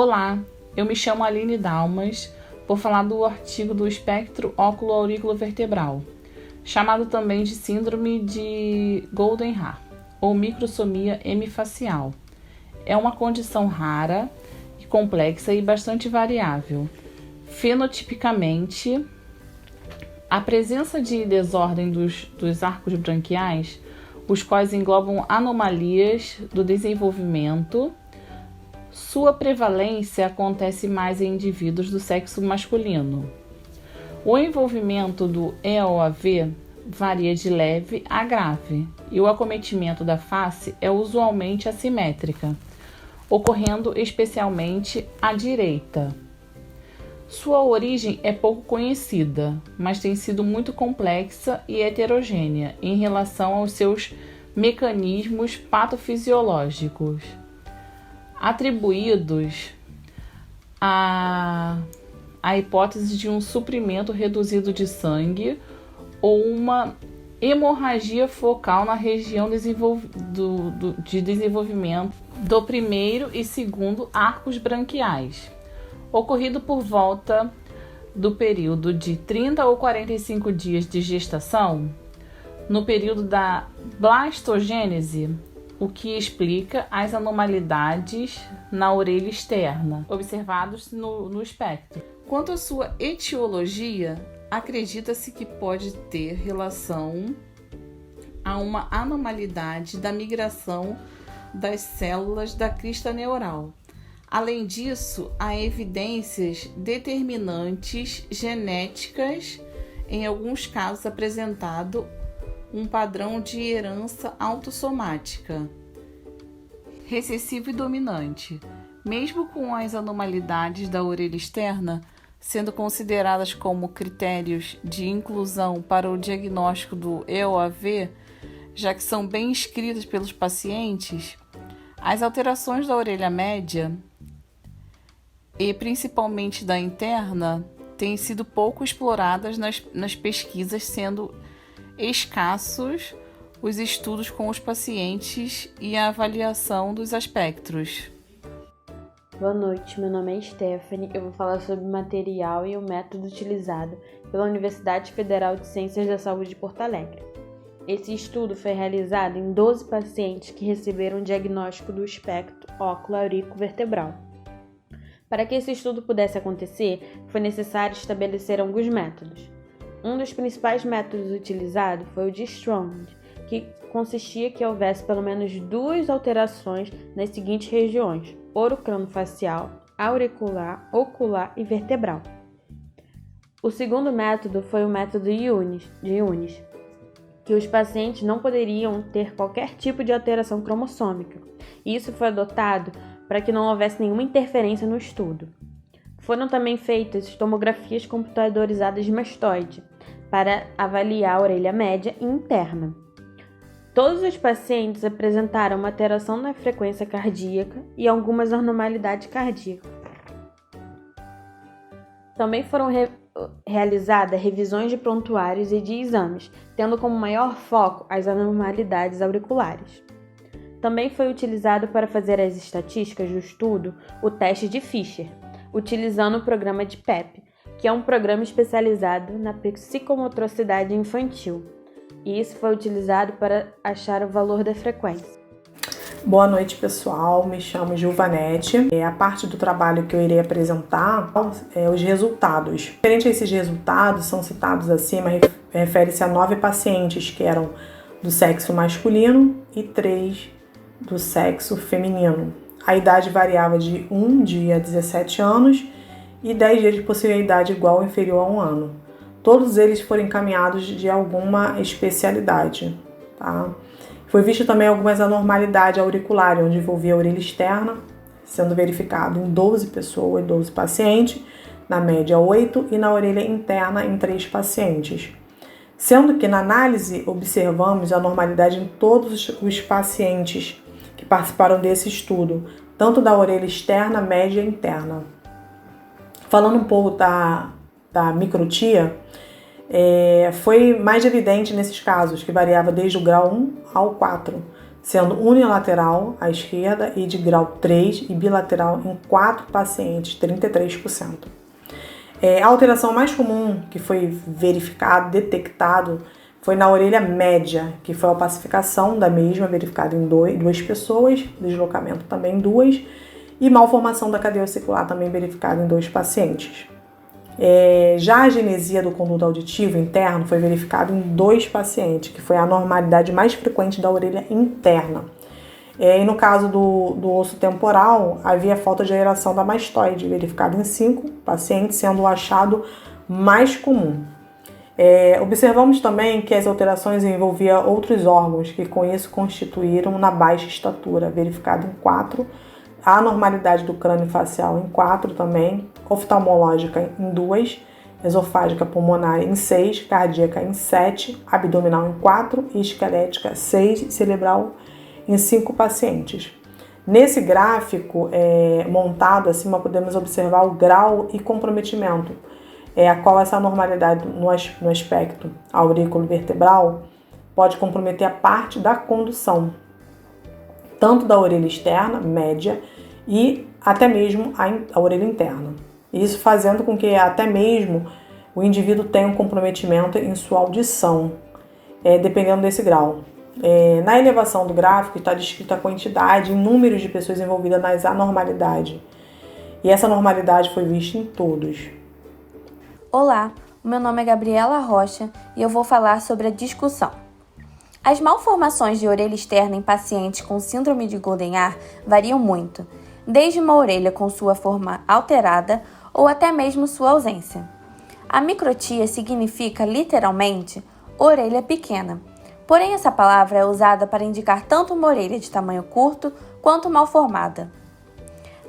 Olá, eu me chamo Aline Dalmas, vou falar do artigo do espectro óculo-aurículo-vertebral, chamado também de síndrome de Goldenhar, ou microsomia hemifacial. É uma condição rara, complexa e bastante variável. Fenotipicamente, a presença de desordem dos arcos branquiais, os quais englobam anomalias do desenvolvimento. Sua prevalência acontece mais em indivíduos do sexo masculino. O envolvimento do EOAV varia de leve a grave e o acometimento da face é usualmente assimétrica, ocorrendo especialmente à direita. Sua origem é pouco conhecida, mas tem sido muito complexa e heterogênea em relação aos seus mecanismos patofisiológicos, atribuídos à hipótese de um suprimento reduzido de sangue ou uma hemorragia focal na região de desenvolvimento do primeiro e segundo arcos branquiais, ocorrido por volta do período de 30 ou 45 dias de gestação, no período da blastogênese, o que explica as anormalidades na orelha externa, observados no espectro. Quanto à sua etiologia, acredita-se que pode ter relação a uma anormalidade da migração das células da crista neural. Além disso, há evidências determinantes genéticas, em alguns casos apresentado um padrão de herança autossomática, recessivo e dominante. Mesmo com as anormalidades da orelha externa sendo consideradas como critérios de inclusão para o diagnóstico do EOAV, já que são bem escritas pelos pacientes, as alterações da orelha média e principalmente da interna têm sido pouco exploradas nas pesquisas, sendo escassos os estudos com os pacientes e a avaliação dos aspectos. Boa noite, meu nome é Stephanie. Eu vou falar sobre o material e o método utilizado pela Universidade Federal de Ciências da Saúde de Porto Alegre. Esse estudo foi realizado em 12 pacientes que receberam o diagnóstico do espectro óculo-aurículo-vertebral. Para que esse estudo pudesse acontecer, foi necessário estabelecer alguns métodos. Um dos principais métodos utilizados foi o de Strong, que consistia que houvesse pelo menos 2 alterações nas seguintes regiões: orocranofacial, auricular, ocular e vertebral. O segundo método foi o método de Yunis, que os pacientes não poderiam ter qualquer tipo de alteração cromossômica. Isso foi adotado para que não houvesse nenhuma interferência no estudo. Foram também feitas tomografias computadorizadas de mastoide para avaliar a orelha média e interna. Todos os pacientes apresentaram uma alteração na frequência cardíaca e algumas anormalidades cardíacas. Também foram realizadas revisões de prontuários e de exames, tendo como maior foco as anormalidades auriculares. Também foi utilizado para fazer as estatísticas do estudo o teste de Fisher, utilizando o programa de PEP, que é um programa especializado na psicomotricidade infantil. E isso foi utilizado para achar o valor da frequência. Boa noite, pessoal. Me chamo Gilvanete. A parte do trabalho que eu irei apresentar é os resultados. Diferente a esses resultados, são citados acima, refere-se a 9 pacientes que eram do sexo masculino e 3 do sexo feminino. A idade variava de 1 dia a 17 anos e 10 dias possuíam a idade igual ou inferior a 1 ano. Todos eles foram encaminhados de alguma especialidade, tá? Foi visto também algumas anormalidades auriculares, onde envolvia a orelha externa, sendo verificado em 12 pessoas, 12 pacientes, na média 8, e na orelha interna em 3 pacientes. Sendo que na análise observamos a anormalidade em todos os pacientes que participaram desse estudo, tanto da orelha externa, média e interna. Falando um pouco da microtia, foi mais evidente nesses casos, que variava desde o grau 1 ao 4, sendo unilateral à esquerda e de grau 3 e bilateral em 4 pacientes, 33%. A alteração mais comum que foi detectado, foi na orelha média, que foi a opacificação da mesma, verificada em duas pessoas, deslocamento também em 2, e malformação da cadeia ossicular também verificada em 2 pacientes. Já a agenesia do conduto auditivo interno foi verificada em 2 pacientes, que foi a anormalidade mais frequente da orelha interna. E no caso do osso temporal, havia falta de aeração da mastoide, verificada em 5 pacientes, sendo o achado mais comum. Observamos também que as alterações envolviam outros órgãos, que com isso constituíram na baixa estatura, verificado em 4, a anormalidade do crânio facial em 4 também, oftalmológica em 2, esofágica pulmonar em 6, cardíaca em 7, abdominal em 4 e esquelética 6 e cerebral em 5 pacientes. Nesse gráfico montado acima podemos observar o grau e comprometimento, a qual essa anormalidade no aspecto aurículo-vertebral pode comprometer a parte da condução, tanto da orelha externa, média, e até mesmo a orelha interna. Isso fazendo com que até mesmo o indivíduo tenha um comprometimento em sua audição, dependendo desse grau. Na elevação do gráfico está descrita a quantidade e números de pessoas envolvidas nas anormalidades. E essa anormalidade foi vista em todos. Olá, o meu nome é Gabriela Rocha e eu vou falar sobre a discussão. As malformações de orelha externa em pacientes com síndrome de Goldenhar variam muito, desde uma orelha com sua forma alterada ou até mesmo sua ausência. A microtia significa, literalmente, orelha pequena. Porém, essa palavra é usada para indicar tanto uma orelha de tamanho curto quanto mal formada.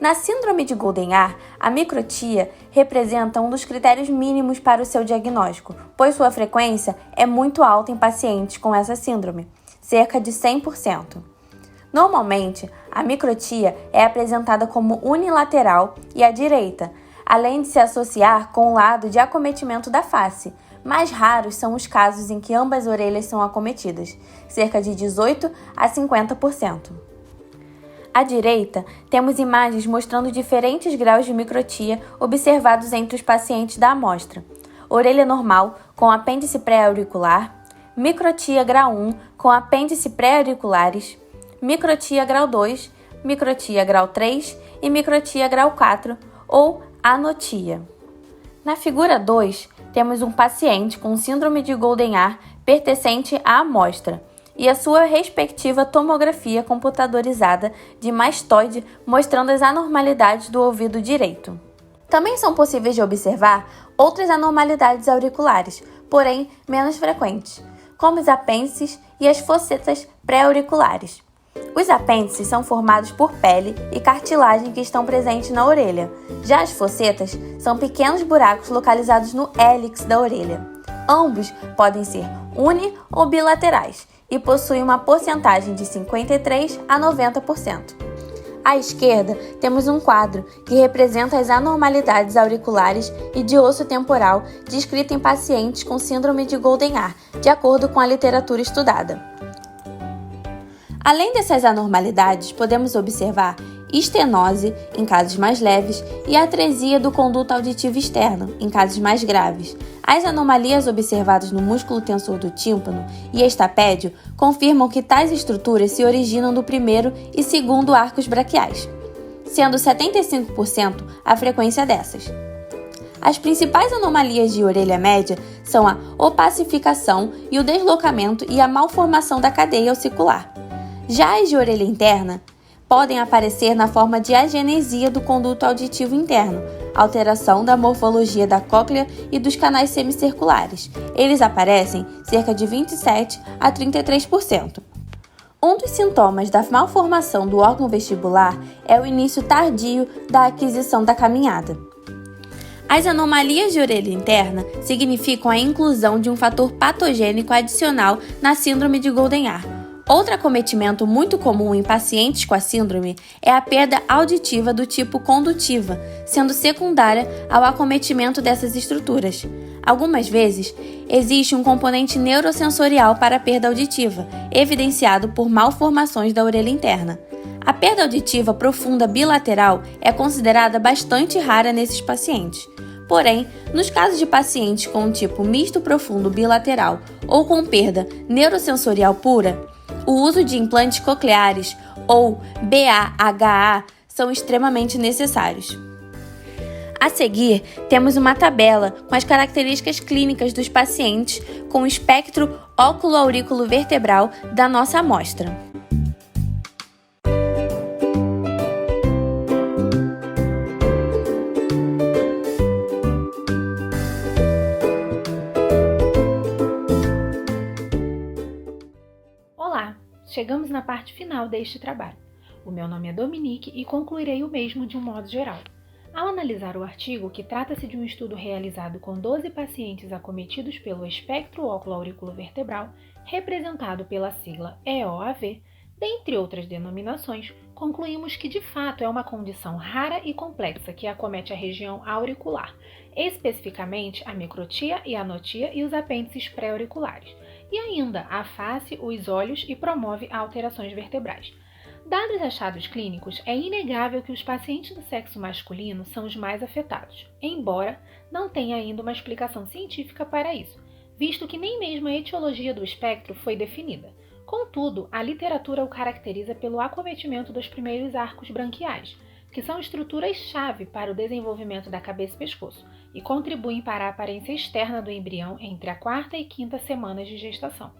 Na síndrome de Goldenhar, a microtia representa um dos critérios mínimos para o seu diagnóstico, pois sua frequência é muito alta em pacientes com essa síndrome, cerca de 100%. Normalmente, a microtia é apresentada como unilateral e à direita, além de se associar com o lado de acometimento da face. Mais raros são os casos em que ambas orelhas são acometidas, cerca de 18% a 50%. À direita, temos imagens mostrando diferentes graus de microtia observados entre os pacientes da amostra. Orelha normal com apêndice pré-auricular, microtia grau 1 com apêndice pré-auriculares, microtia grau 2, microtia grau 3 e microtia grau 4 ou anotia. Na figura 2, temos um paciente com síndrome de Goldenhar pertencente à amostra e a sua respectiva tomografia computadorizada de mastoide mostrando as anormalidades do ouvido direito. Também são possíveis de observar outras anormalidades auriculares, porém menos frequentes, como os apêndices e as fossetas pré-auriculares. Os apêndices são formados por pele e cartilagem que estão presentes na orelha. Já as fossetas são pequenos buracos localizados no hélix da orelha. Ambos podem ser uni- ou bilaterais e possuem uma porcentagem de 53% a 90%. À esquerda, temos um quadro que representa as anormalidades auriculares e de osso temporal descritas em pacientes com síndrome de Goldenhar, de acordo com a literatura estudada. Além dessas anormalidades, podemos observar estenose, em casos mais leves, e atresia do conduto auditivo externo, em casos mais graves. As anomalias observadas no músculo tensor do tímpano e estapédio confirmam que tais estruturas se originam do primeiro e segundo arcos braquiais, sendo 75% a frequência dessas. As principais anomalias de orelha média são a opacificação e o deslocamento e a malformação da cadeia ossicular. Já as de orelha interna podem aparecer na forma de agenesia do conduto auditivo interno, alteração da morfologia da cóclea e dos canais semicirculares. Eles aparecem cerca de 27% a 33%. Um dos sintomas da malformação do órgão vestibular é o início tardio da aquisição da caminhada. As anomalias de orelha interna significam a inclusão de um fator patogênico adicional na síndrome de Goldenhar, Outro acometimento muito comum em pacientes com a síndrome é a perda auditiva do tipo condutiva, sendo secundária ao acometimento dessas estruturas. Algumas vezes, existe um componente neurosensorial para a perda auditiva, evidenciado por malformações da orelha interna. A perda auditiva profunda bilateral é considerada bastante rara nesses pacientes. Porém, nos casos de pacientes com um tipo misto profundo bilateral ou com perda neurosensorial pura, o uso de implantes cocleares, ou BAHA, são extremamente necessários. A seguir, temos uma tabela com as características clínicas dos pacientes com o espectro óculo-aurículo-vertebral da nossa amostra. Olá, chegamos na parte final deste trabalho. O meu nome é Dominique e concluirei o mesmo de um modo geral. Ao analisar o artigo, que trata-se de um estudo realizado com 12 pacientes acometidos pelo espectro óculo-auriculovertebral, representado pela sigla EOAV, dentre outras denominações, concluímos que de fato é uma condição rara e complexa que acomete a região auricular, especificamente a microtia e anotia e os apêndices pré-auriculares, e ainda a face, os olhos e promove alterações vertebrais. Dados achados clínicos, é inegável que os pacientes do sexo masculino são os mais afetados, embora não tenha ainda uma explicação científica para isso, visto que nem mesmo a etiologia do espectro foi definida. Contudo, a literatura o caracteriza pelo acometimento dos primeiros arcos branquiais, que são estruturas-chave para o desenvolvimento da cabeça e pescoço e contribuem para a aparência externa do embrião entre a 4ª e 5ª semanas de gestação,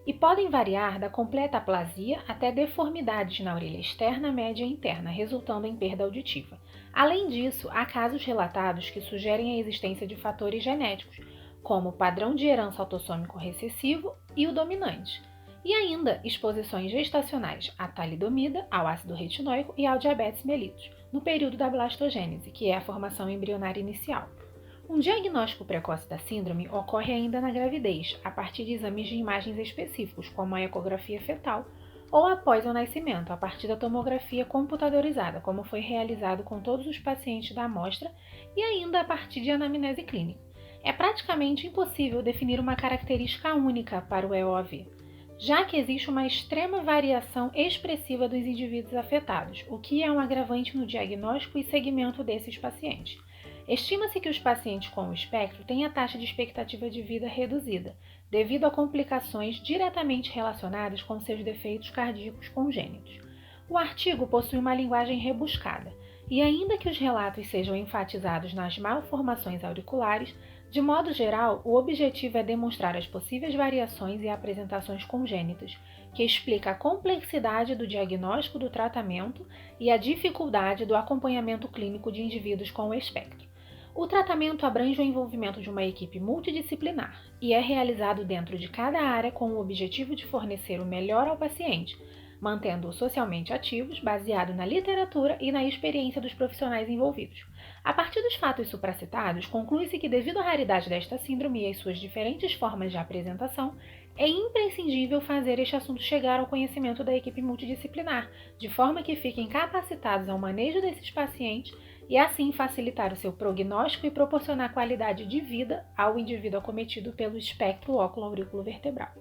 e podem variar da completa aplasia até deformidades na orelha externa, média e interna, resultando em perda auditiva. Além disso, há casos relatados que sugerem a existência de fatores genéticos, como o padrão de herança autossômico recessivo e o dominante, e ainda exposições gestacionais à talidomida, ao ácido retinóico e ao diabetes mellitus, no período da blastogênese, que é a formação embrionária inicial. Um diagnóstico precoce da síndrome ocorre ainda na gravidez, a partir de exames de imagens específicos, como a ecografia fetal, ou após o nascimento, a partir da tomografia computadorizada, como foi realizado com todos os pacientes da amostra, e ainda a partir de anamnese clínica. É praticamente impossível definir uma característica única para o EOAV, já que existe uma extrema variação expressiva dos indivíduos afetados, o que é um agravante no diagnóstico e segmento desses pacientes. Estima-se que os pacientes com o espectro têm a taxa de expectativa de vida reduzida, devido a complicações diretamente relacionadas com seus defeitos cardíacos congênitos. O artigo possui uma linguagem rebuscada, e ainda que os relatos sejam enfatizados nas malformações auriculares, de modo geral, o objetivo é demonstrar as possíveis variações e apresentações congênitas, que explica a complexidade do diagnóstico do tratamento e a dificuldade do acompanhamento clínico de indivíduos com o espectro. O tratamento abrange o envolvimento de uma equipe multidisciplinar e é realizado dentro de cada área com o objetivo de fornecer o melhor ao paciente, mantendo-os socialmente ativos, baseado na literatura e na experiência dos profissionais envolvidos. A partir dos fatos supracitados, conclui-se que, devido à raridade desta síndrome e às suas diferentes formas de apresentação, é imprescindível fazer este assunto chegar ao conhecimento da equipe multidisciplinar, de forma que fiquem capacitados ao manejo desses pacientes e assim facilitar o seu prognóstico e proporcionar qualidade de vida ao indivíduo acometido pelo espectro óculo-auriculovertebral.